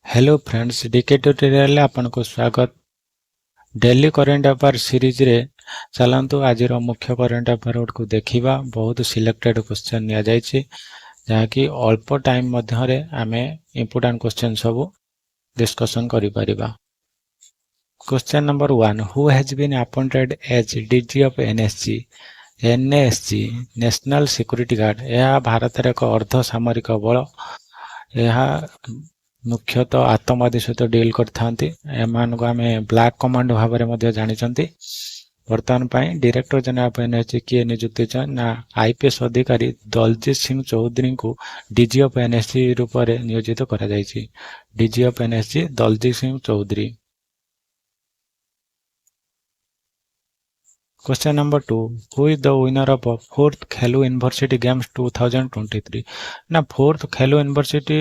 Hello friends, DK tutorial रे आपनको स्वागत। Daily current affair series रे चलंतु आज मुख्य करंट अफेयर को देखिबा। बहुत सिलेक्टेड क्वेश्चन निया जायछि जहाँकि अल्प टाइम मध्य रे आमे इंपोर्टेंट क्वेश्चन सब डिस्कशन करि परिबा। Question number 1, who has been appointed as DG of NSG. NSG national security guard यह भारत रे एक अर्ध सामरिक बल। यह मुख्यतः आतंकवादी सहित डील करथांती। एमानको आमे ब्लैक कमांड भाव में जानी। वर्तमान पाई डायरेक्टर जनरल ऑफ एनएसजी किए नियुक्ति ना आईपीएस अधिकारी दलजीत सिंह चौधरी को डीजी ऑफ एनएसजी रूप में नियोजित करा जायछि। DG of NSG Daljit Singh Chaudhary. Question number 2, who is the winner of 4th Khelo University Games 2023? ना 4th Khelo University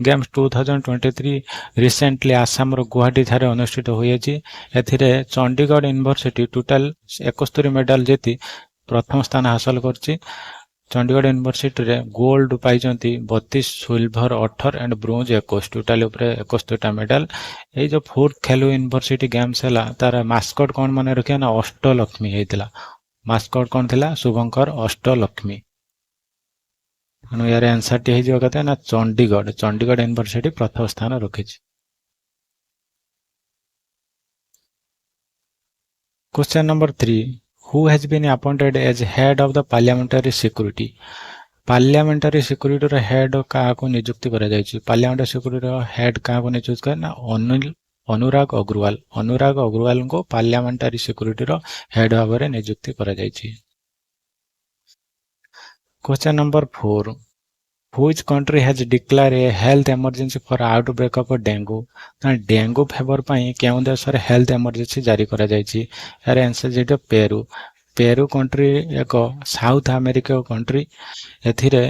Games 2023 recently Assam रो गुवाहाटी थारे अनुष्ठित होयछि। एथिरे चंडीगढ़ यूनिवर्सिटी टोटल 71 मेडल जीति प्रथम स्थान हासिल करछि। चंडीगढ़ यूनिवर्सिटी रे गोल्ड पाइजंती 32, सिल्वर 18 एंड ब्रोंज 21, टोटल ऊपर 71 मेडल। ए जो 4th खेलो यूनिवर्सिटी गेम्स हैला तार मास्कट कोन माने रखिया ना अष्टलक्ष्मी हेतिला। मास्कट कोन थिला? शुभंकर अष्टलक्ष्मी। अनु यार आंसर टी हे जो कहते ना चंडीगढ़ यूनिवर्सिटी प्रथम स्थान रखिछि। Question number 3, who has been appointed as head of the parliamentary security? Parliamentary security रो हेड का को नियुक्ति करा जायछि। पार्लियामेंटारी सिक्योरिटी रो हेड का को नियुक्ति करना अनुराग अग्रवाल। अनुराग अग्रवाल को पार्लियामेंटारी सिक्योरिटी रो हेड भाव में नियुक्ति करा जायछि। Question number 4, which country has declared a health emergency for outbreak of dengue? Dengue favour पई केउ देश रे हेल्थ इमरजेंसी जारी करा जायछि। यार आंसर जेटा पेरू। पेरू कंट्री एक साउथ अमेरिका कंट्री। एथिरे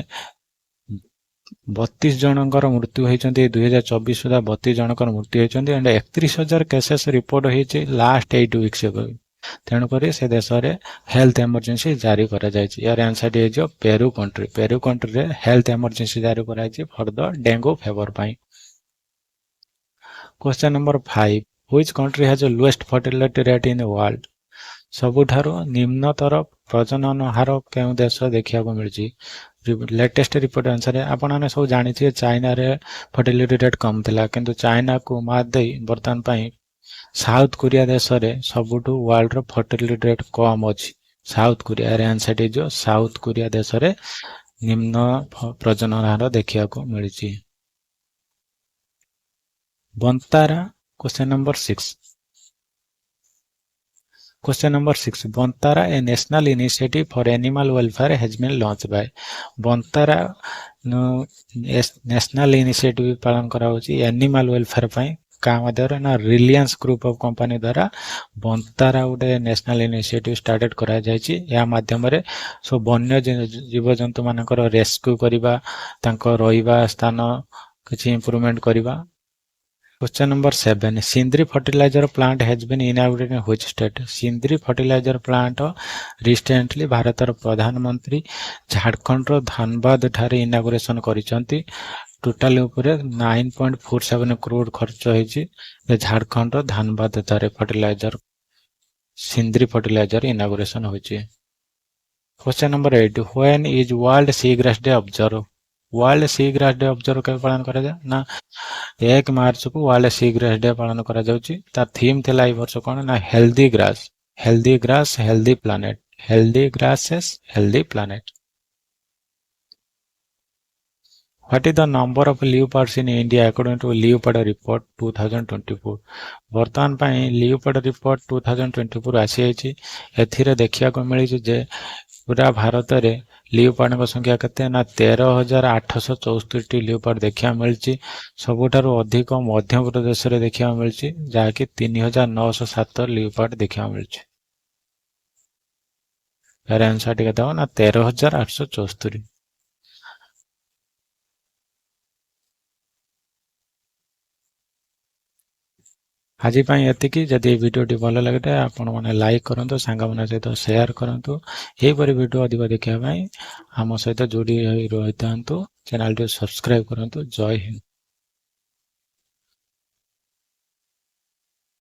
32 जनकर मृत्यु होइचंती। 2024 सुधा 32 जनकर मृत्यु होइचंती एंड 31,000 केसेस रिपोर्ट होइछि लास्ट 8 वीक्स अगो। तेणुक से देश में हेल्थ इमरजेंसी जारी करा जायछि। यार आंसर ये जो पेरू कंट्री। पेरू कंट्री रे हेल्थ इमरजेंसी जारी करा जायछि फॉर द डेंगू फेवर पाई। Question number 5, which country has the lowest fertility rate in the world? सबुठारो निम्नतर प्रजनन हार केउ देश देखिया को मिलछि? लेटेस्ट रिपोर्ट अनुसार आपण माने सब जानि छिए चाइना रे फर्टिलिटी रेट कम थिला, किंतु चाइना को मात देई वर्तमान पाई साउथ कोरिया देश रे सबुठु वर्ल्ड रो फर्टिलिटी रेट कम अछि। साउथ कोरिया रे आंसर इज जो साउथ कोरिया देश रे निम्न प्रजनन हार देखिया को मिलछि। बंतारा। Question number 6, Question number 6, Bantara, a national initiative for animal welfare has been launched by. Bantara national initiative पालन करा होची एनिमल वेलफेयर पाई का मध्यरे ना रिलायंस ग्रुप ऑफ कंपनी द्वारा बंतारा उडे नेशनल इनिशिएटिव स्टार्टेड करा जायछि। या माध्यम रे सो वन्य जीव जंतु मानकर रेस्क्यू करिबा, तांको रहिबा स्थान किछि इंप्रूवमेंट करिबा। Question number 7, Sindri fertilizer plant has been inaugurated in which state? Sindri fertilizer plant recently भारतर प्रधानमंत्री झारखंड रो धनबाद ठारे इनागुरेशन करिसंती। टोटल ऊपर 9.47 करोड़ खर्च होइछि। झारखंड रो धनबाद ठारे फर्टिलाइजर सिंद्री फर्टिलाइजर इनागुरेशन होइछि। Question number 8, when is world sea grass day observe? World sea grass day observe के पालन करा जाय ना 1 मार्च को वर्ल्ड सी ग्रास डे पालन करा जाउछि। तार थीम थिला ई वर्ष कोन ना healthy grass healthy planet. Healthy grasses healthy planet. What is the number of leopards in India according to Leopard report 2024? वर्तमान पाई Leopard report 2024 आसी आइछि। एथिरे देखिया को मिली जे पूरा भारत रे लियोपार्ड को संख्या केते ना 13,864 लियोपार्ड देखिया मिलछि। सबुठारो अधिक मध्य प्रदेश रे देखिया मिलछि जा कि 3,907 लियोपार्ड देखिया मिलछि। यार आंसर टिके दो ना 13,864। आज पाई एतिकी। जदि वीडियो भल लगे आपण माने लाइक करंतु, सांगा माने सहित शेयर करंतु। एही परि वीडियो अधिक देखिया पाई हम सहित जोड़ी रहितांतु। चैनल को सब्सक्राइब करंतु। जय हिंद।